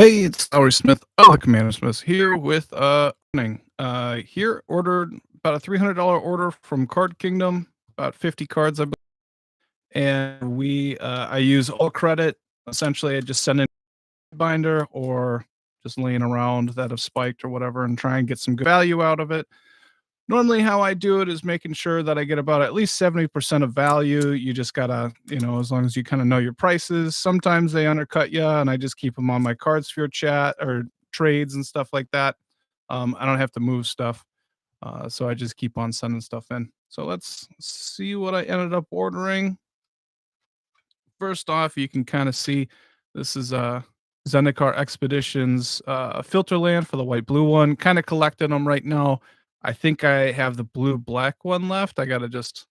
Hey, it's Lowry Smith of the Commander Smiths here with opening. Here ordered about a $300 order from Cardkingdom, about 50 cards, I believe. And I use all credit. Essentially, I just send in a binder or just laying around that have spiked or whatever and try and get some good value out of it. Normally, how I do it is making sure that I get about at least 70% of value. You just gotta, as long as you kind of know your prices. Sometimes they undercut you, and I just keep them on my card sphere chat or trades and stuff like that. I don't have to move stuff, so I just keep on sending stuff in. So let's see what I ended up ordering. First off, you can kind of see this is Zendikar Expeditions filter land for the white blue one. Kind of collecting them right now. I think I have the blue black one left. I guess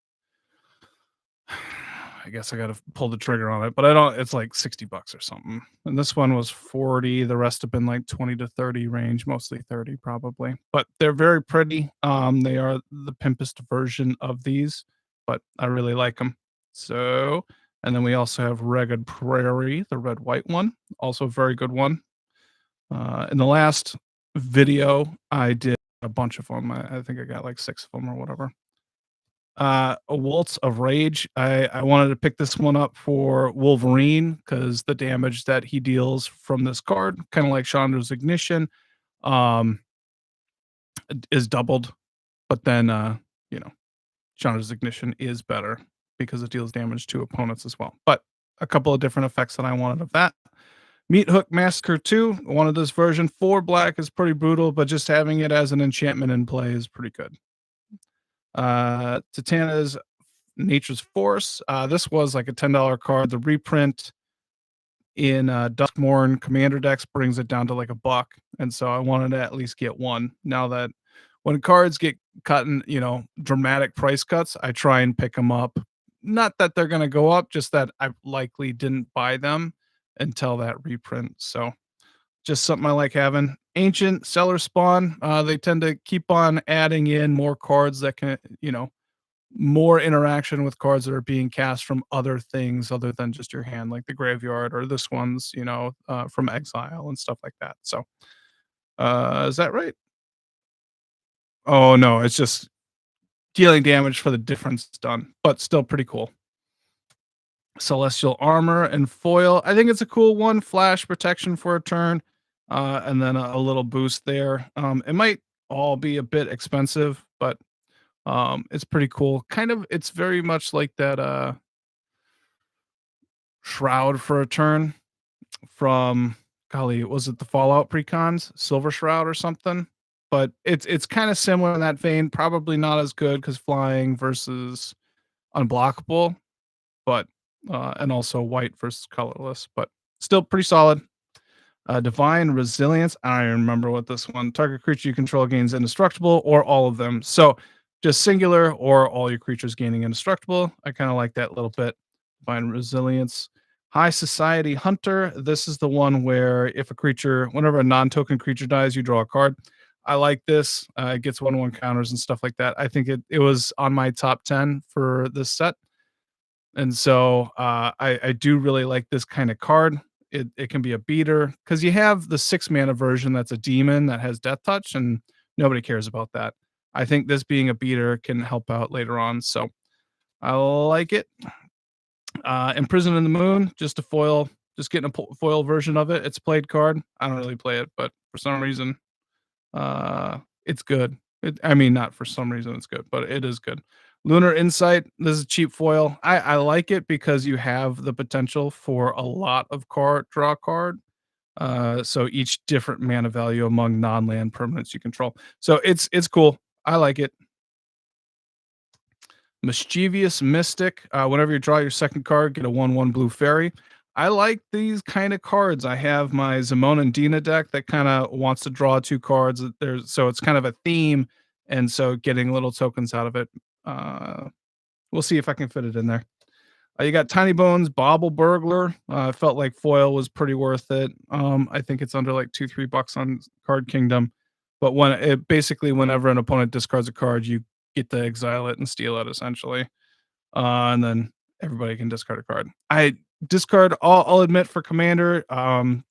I gotta pull the trigger on it, but I don't. It's like $60 or something. And this one was 40. The rest have been like 20 to 30 range, mostly 30 probably. But they're very pretty. They are the pimpest version of these, but I really like them. So, and then we also have Ragged Prairie, the red white one, also a very good one. In the last video, I did a bunch of them. I think I got like 6 of them or whatever. A Waltz of Rage. I wanted to pick this one up for Wolverine because the damage that he deals from this card, kind of like Chandra's Ignition, um, is doubled. But then, you know, Chandra's Ignition is better because it deals damage to opponents as well. But a couple of different effects that I wanted of that. Meat Hook Massacre 2, wanted this version. 4 black is pretty brutal, but just having it as an enchantment in play is pretty good. Titana's Nature's Force. This was like a $10 card. The reprint in Duskmorn Commander decks brings it down to like a buck. And so I wanted to at least get one. Now that when cards get cut in, dramatic price cuts, I try and pick them up. Not that they're going to go up, just that I likely didn't buy them until that reprint. So just something I like having. Ancient Seller Spawn. They tend to keep on adding in more cards that can, more interaction with cards that are being cast from other things other than just your hand, like the graveyard or this one's, from exile and stuff like that. So, is that right? Oh no, it's just dealing damage for the difference done, but still pretty cool. Celestial Armor and Foil. I think it's a cool one. Flash protection for a turn, and then a little boost there. It might all be a bit expensive, but it's pretty cool. It's very much like that Shroud for a turn from, golly, was it the Fallout precons, Silver Shroud or something? But it's kind of similar in that vein. Probably not as good because flying versus unblockable, but and also white versus colorless, but still pretty solid. Divine Resilience. I don't even remember what this one. Target creature you control gains indestructible or all of them. So just singular or all your creatures gaining indestructible. I kind of like that a little bit. Divine Resilience. High Society Hunter. This is the one where if a creature, whenever a non-token creature dies, you draw a card. I like this. It gets 1/1 counters and stuff like that. I think it was on my top 10 for this set. And so I do really like this kind of card. It can be a beater because you have the 6 mana version that's a demon that has death touch, and nobody cares about that. I think this being a beater can help out later on. So I like it. Imprison in the Moon, just a foil, just getting a foil version of it. It's a played card. I don't really play it, but for some reason, it's good. I mean, not for some reason it's good, but it is good. Lunar Insight. This is a cheap foil. I like it because you have the potential for a lot of draw card. So each different mana value among non-land permanents you control. So it's cool. I like it. Mischievous Mystic. Whenever you draw your second card, get a 1/1 blue fairy. I like these kind of cards. I have my Zamon and Dina deck that kind of wants to draw 2 cards. So it's kind of a theme, and so getting little tokens out of it. We'll see if I can fit it in there. You got Tiny Bones, Bauble Burglar. I felt like foil was pretty worth it. I think it's under like $2-3 on Cardkingdom. But whenever an opponent discards a card, you get to exile it and steal it essentially. And then everybody can discard a card. Discard, I'll admit for commander,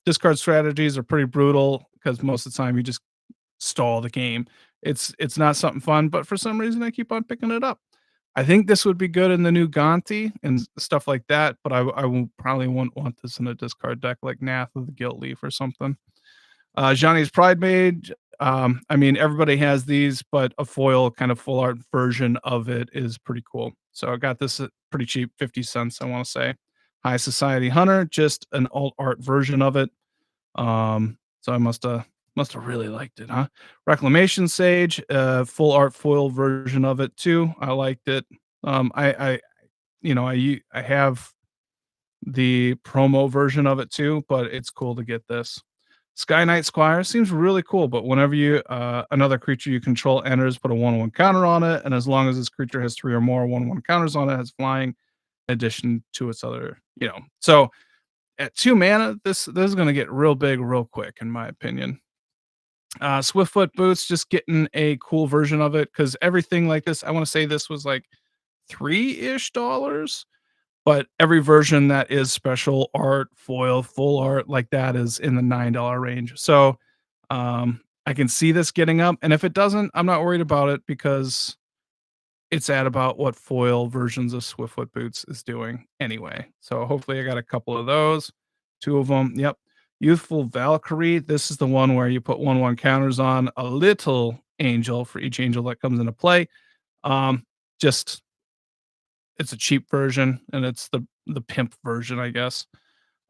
discard strategies are pretty brutal because most of the time you just stall the game. It's not something fun, but for some reason I keep on picking it up. I think this would be good in the new Gonti and stuff like that, but probably won't want this in a discard deck like Nath of the Guilt Leaf or something. Johnny's Pride Mage. I mean, everybody has these, but a foil kind of full art version of it is pretty cool. So I got this at pretty cheap, 50 cents, I want to say. High Society Hunter, just an alt art version of it. So I must have really liked it, huh? Reclamation Sage, full art foil version of it too. I liked it. I I have the promo version of it too, but it's cool to get this. Sky Knight Squire seems really cool, but whenever you another creature you control enters, put a 1/1 counter on it, and as long as this creature has 3 or more 1/1 counters on it, has flying in addition to its other, So at 2 mana, this is gonna get real big real quick, in my opinion. Swiftfoot Boots, just getting a cool version of it because everything like this, I want to say this was like $3-ish, but every version that is special art, foil, full art like that is in the $9 range. So I can see this getting up. And if it doesn't, I'm not worried about it because it's at about what foil versions of Swiftfoot Boots is doing anyway. So hopefully I got a couple of those, 2 of them. Yep. Youthful Valkyrie. This is the one where you put 1/1 counters on a little angel for each angel that comes into play. Just it's a cheap version and it's the pimp version, I guess.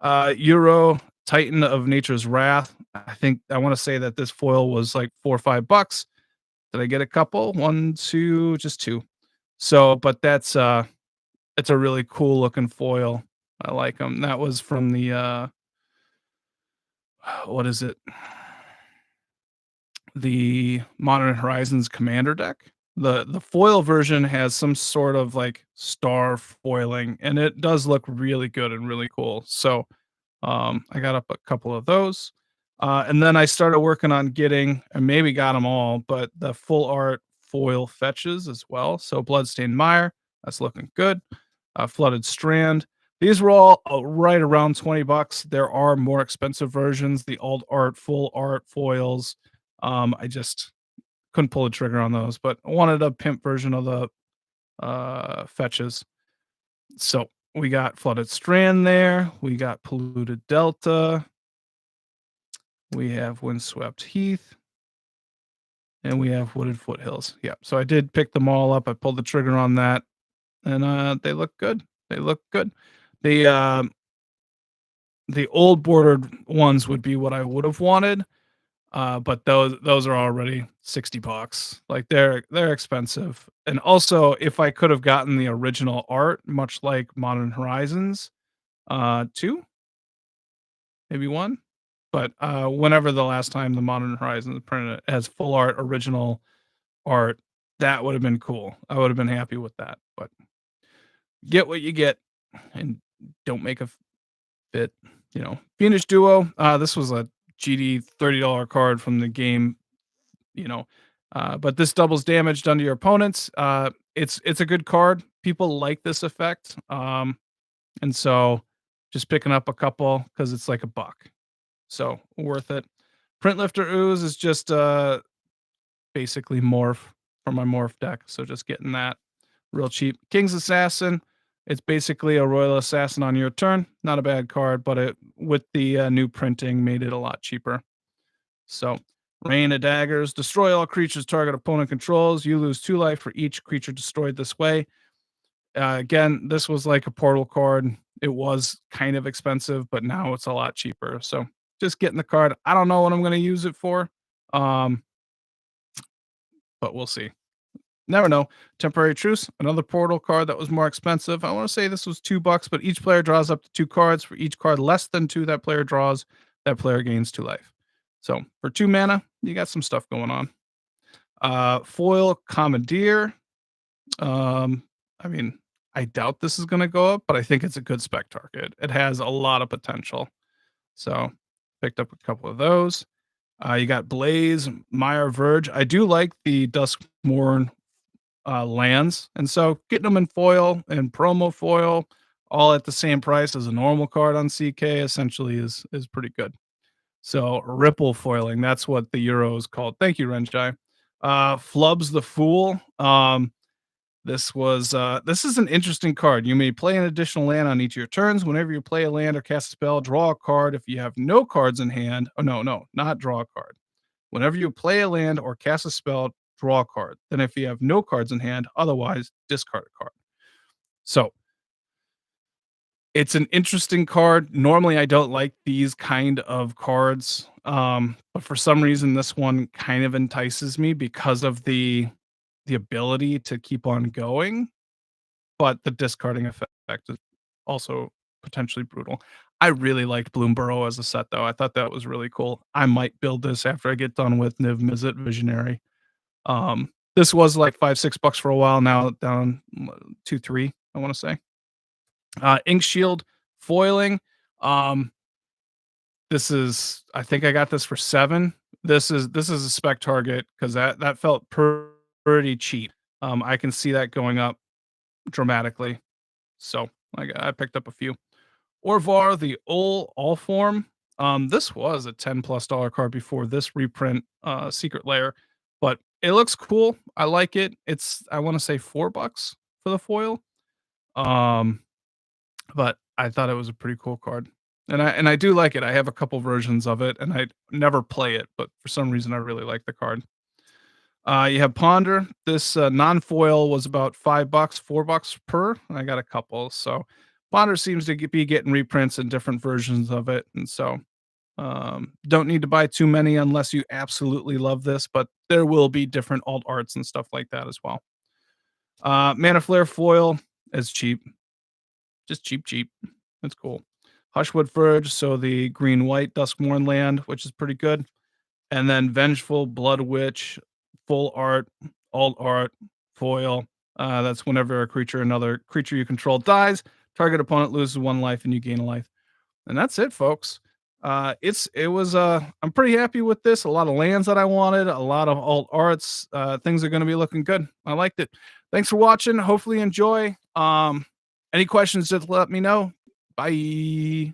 Euro Titan of Nature's Wrath. I think I want to say that this foil was like $4 or $5. Did I get a couple? One, two, just two. So, but that's it's a really cool looking foil. I like them. That was from the what is it? The Modern Horizons Commander deck. The foil version has some sort of like star foiling, and it does look really good and really cool. So I got up a couple of those. And then I started working on getting, and maybe got them all, but the full art foil fetches as well. So Bloodstained Mire, that's looking good. Flooded Strand. These were all right around $20. There are more expensive versions, the alt art, full art foils. I just couldn't pull the trigger on those, but I wanted a pimp version of the fetches. So we got Flooded Strand there. We got Polluted Delta. We have Windswept Heath. And we have Wooded Foothills. Yeah. So I did pick them all up. I pulled the trigger on that. And they look good. They look good. The the old bordered ones would be what I would have wanted. But those are already $60. Like they're expensive. And also, if I could have gotten the original art, much like Modern Horizons, 2, maybe 1. But whenever the last time the Modern Horizons printed it as full art original art, that would have been cool. I would have been happy with that. But get what you get and don't make a fit, Fiendish Duo, this was a GD $30 card from the game, but this doubles damage done to your opponents. It's a good card. People like this effect. And so just picking up a couple because it's like $1. So worth it. Print Lifter Ooze is just basically morph from my morph deck. So just getting that real cheap. King's Assassin. It's basically a Royal Assassin on your turn. Not a bad card, but it with the new printing made it a lot cheaper. So Rain of Daggers. Destroy all creatures target opponent controls. You lose 2 life for each creature destroyed this way. Again, this was like a portal card. It was kind of expensive, but now it's a lot cheaper. So just getting the card. I don't know what I'm going to use it for. But we'll see. Never know. Temporary Truce, another portal card that was more expensive. I want to say this was $2, but each player draws up to 2 cards. For each card less than 2 that player draws, that player gains 2 life. So for 2 mana, you got some stuff going on. Foil Commandeer. I mean, I doubt this is going to go up, but I think it's a good spec target. It has a lot of potential. So picked up a couple of those. You got Blaze, Mire Verge. I do like the Duskmourn lands, and so getting them in foil and promo foil all at the same price as a normal card on CK essentially is pretty good. So ripple foiling, that's what the euro is called. Thank you, Renjai. Flubs the Fool. This is an interesting card. You may play an additional land on each of your turns. Whenever you play a land or cast a spell, draw a card. If you have no cards in hand, oh no, not draw a card. Whenever you play a land or cast a spell, draw a card. Then if you have no cards in hand, otherwise discard a card. So it's an interesting card. Normally, I don't like these kind of cards, but for some reason, this one kind of entices me because of the ability to keep on going, but the discarding effect is also potentially brutal. I really liked Bloom Burrow as a set, though. I thought that was really cool. I might build this after I get done with Niv Mizzet Visionary. This was like 5, $6 for a while. Now down 2, 3. I want to say. Ink Shield foiling. Um, this is. I think I got this for 7. This is a spec target because that felt pretty cheap. I can see that going up dramatically. So I picked up a few. Orvar, the all form. This was a $10+ card before this reprint, Secret Lair, but it looks cool. I like it. It's I want to say $4 for the foil. Um, but I thought it was a pretty cool card, and I do like it. I have a couple versions of it, and I never play it, but for some reason I really like the card. You have Ponder. This non-foil was about $5, $4 per. And I got a couple, so Ponder seems to be getting reprints and different versions of it, and so don't need to buy too many unless you absolutely love this. But there will be different alt arts and stuff like that as well. Mana Flare foil is cheap, just cheap. That's cool. Hushwood Verge, so the green white Duskmourn land, which is pretty good. And then Vengeful Blood Witch, full art, alt art, foil. That's whenever another creature you control dies, target opponent loses 1 life and you gain a life. And that's it, folks. I'm pretty happy with this. A lot of lands that I wanted, a lot of alt arts. Things are going to be looking good. I liked it. Thanks for watching. Hopefully you enjoy. Any questions, just let me know. Bye.